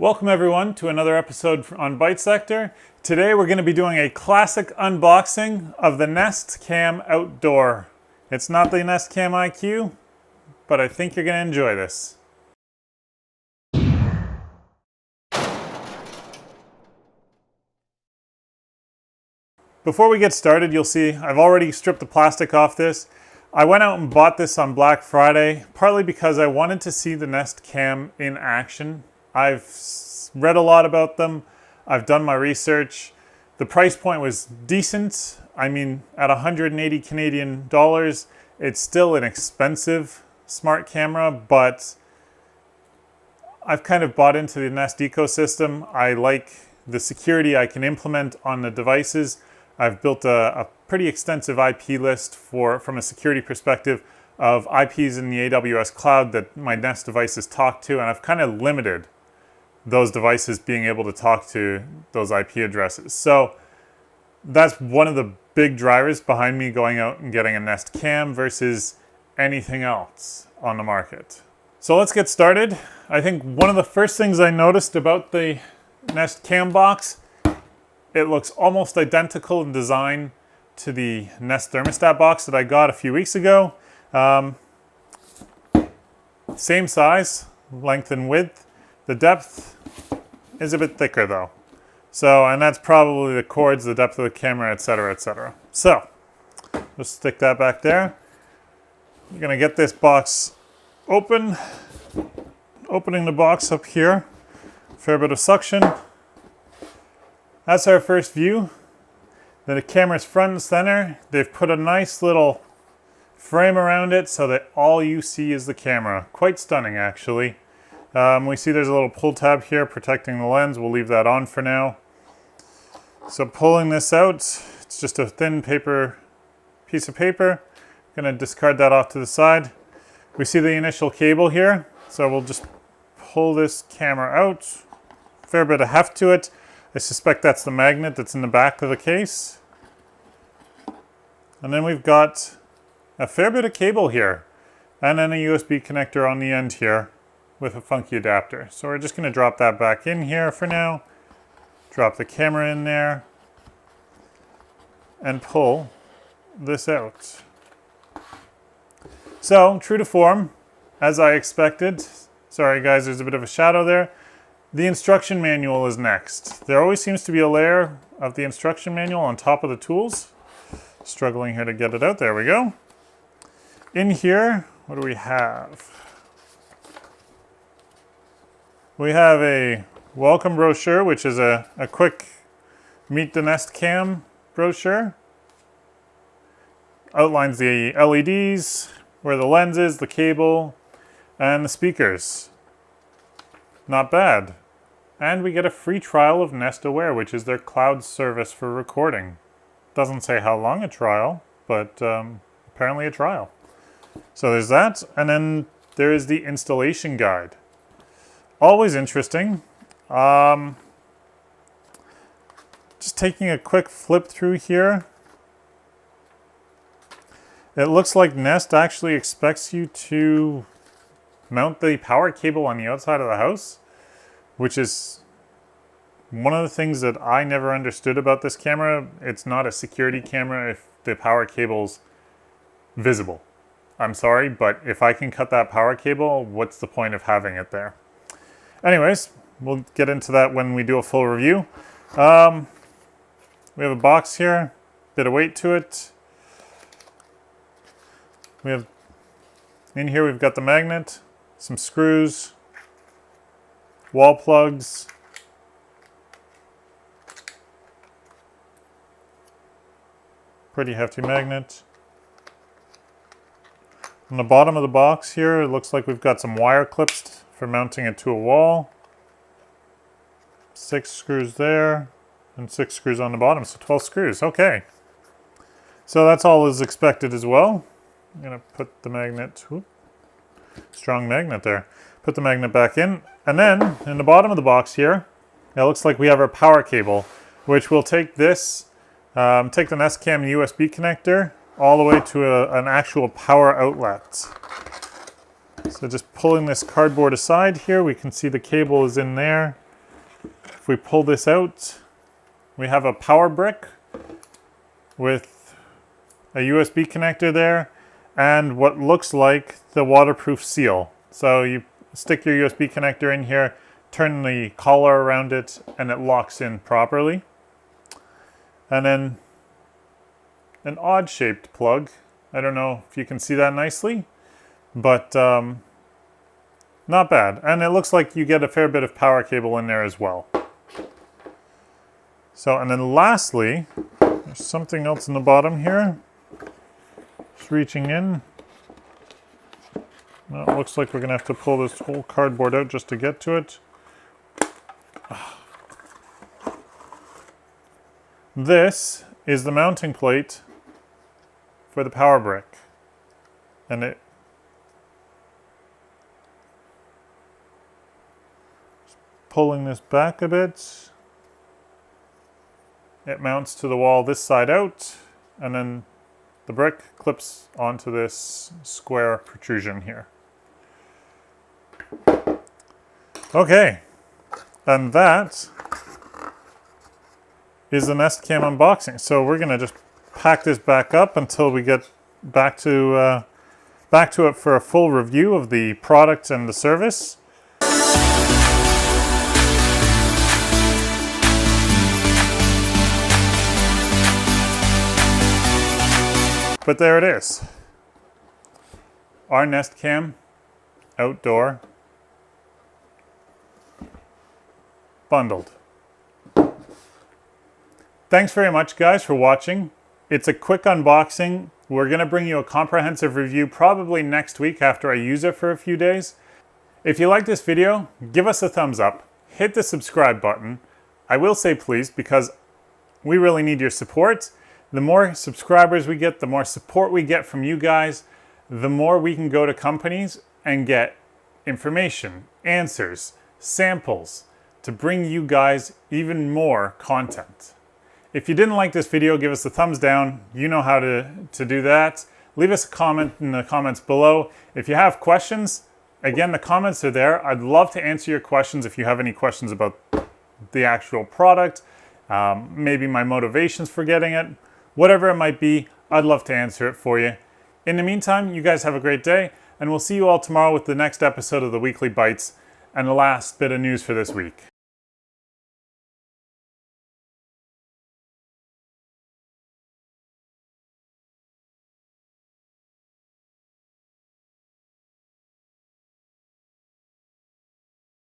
Welcome everyone to another episode on Bytesector. Today we're going to be doing a classic unboxing of the Nest Cam Outdoor. It's not the Nest Cam IQ, but I think you're going to enjoy this. Before we get started, you'll see I've already stripped the plastic off this. I went out and bought this on Black Friday, partly because I wanted to see the Nest Cam in action. I've read a lot about them. I've done my research. The price point was decent. I mean, at 180 Canadian dollars, it's still an expensive smart camera, but I've kind of bought into the Nest ecosystem. I like the security I can implement on the devices. I've built a pretty extensive IP list from a security perspective of IPs in the AWS cloud that my Nest devices talk to, and I've kind of limited those devices being able to talk to those IP addresses. So that's one of the big drivers behind me going out and getting a Nest Cam versus anything else on the market. So let's get started. I think one of the first things I noticed about the Nest Cam box, it looks almost identical in design to the Nest thermostat box that I got a few weeks ago. Same size, length and width. The depth is a bit thicker though. So, and that's probably the cords, the depth of the camera, etc., etc. So, just stick that back there. You're gonna get this box open. Opening the box up here, fair bit of suction. That's our first view. Then the camera's front and center. They've put a nice little frame around it so that all you see is the camera. Quite stunning, actually. We see there's a little pull tab here protecting the lens. We'll leave that on for now. So pulling this out, it's just a thin piece of paper. I'm gonna discard that off to the side. We see the initial cable here. So we'll just pull this camera out. Fair bit of heft to it. I suspect that's the magnet that's in the back of the case. And then we've got a fair bit of cable here. And then a USB connector on the end here with a funky adapter. So we're just going to drop that back in here for now. Drop the camera in there. And pull this out. So, true to form, as I expected. Sorry guys, there's a bit of a shadow there. The instruction manual is next. There always seems to be a layer of the instruction manual on top of the tools. Struggling here to get it out. There we go. In here, what do we have? We have a welcome brochure, which is a quick Meet the Nest Cam brochure. Outlines the LEDs, where the lens is, the cable, and the speakers. Not bad. And we get a free trial of Nest Aware, which is their cloud service for recording. Doesn't say how long a trial, but apparently a trial. So there's that, and then there is the installation guide. Always interesting. Just taking a quick flip through here. It looks like Nest actually expects you to mount the power cable on the outside of the house, which is one of the things that I never understood about this camera. It's not a security camera if the power cable's visible. I'm sorry, but if I can cut that power cable, what's the point of having it there? Anyways, we'll get into that when we do a full review. We have a box here, bit of weight to it. In here we've got the magnet, some screws, wall plugs, pretty hefty magnet. On the bottom of the box here, it looks like we've got some wire clips for mounting it to a wall. 6 screws there, and 6 screws on the bottom, so 12 screws, okay. So that's all as expected as well. I'm gonna put the magnet, strong magnet there. Put the magnet back in, and then in the bottom of the box here, it looks like we have our power cable, which will take this, take the Nest Cam USB connector all the way to an actual power outlet. So just pulling this cardboard aside here, we can see the cable is in there. If we pull this out, we have a power brick with a USB connector there and what looks like the waterproof seal. So you stick your USB connector in here, turn the collar around it, and it locks in properly. And then an odd shaped plug. I don't know if you can see that nicely, but not bad. And it looks like you get a fair bit of power cable in there as well. So, and then lastly, there's something else in the bottom here. Just reaching in. Well, it looks like we're gonna have to pull this whole cardboard out just to get to it. This is the mounting plate for the power brick. And it pulling this back a bit. It mounts to the wall this side out, and then the brick clips onto this square protrusion here. Okay, and that is the Nest Cam unboxing. So we're gonna just pack this back up until we get back to it for a full review of the product and the service. But there it is. Our Nest Cam outdoor bundled. Thanks very much, guys, for watching. It's a quick unboxing. We're going to bring you a comprehensive review probably next week after I use it for a few days. If you like this video, give us a thumbs up. Hit the subscribe button. I will say please, because we really need your support. The more subscribers we get, the more support we get from you guys, the more we can go to companies and get information, answers, samples to bring you guys even more content. If you didn't like this video, give us a thumbs down. You know how to do that. Leave us a comment in the comments below. If you have questions, again, the comments are there. I'd love to answer your questions if you have any questions about the actual product, maybe my motivations for getting it. Whatever it might be, I'd love to answer it for you. In the meantime, you guys have a great day, and we'll see you all tomorrow with the next episode of the Weekly Bites and the last bit of news for this week.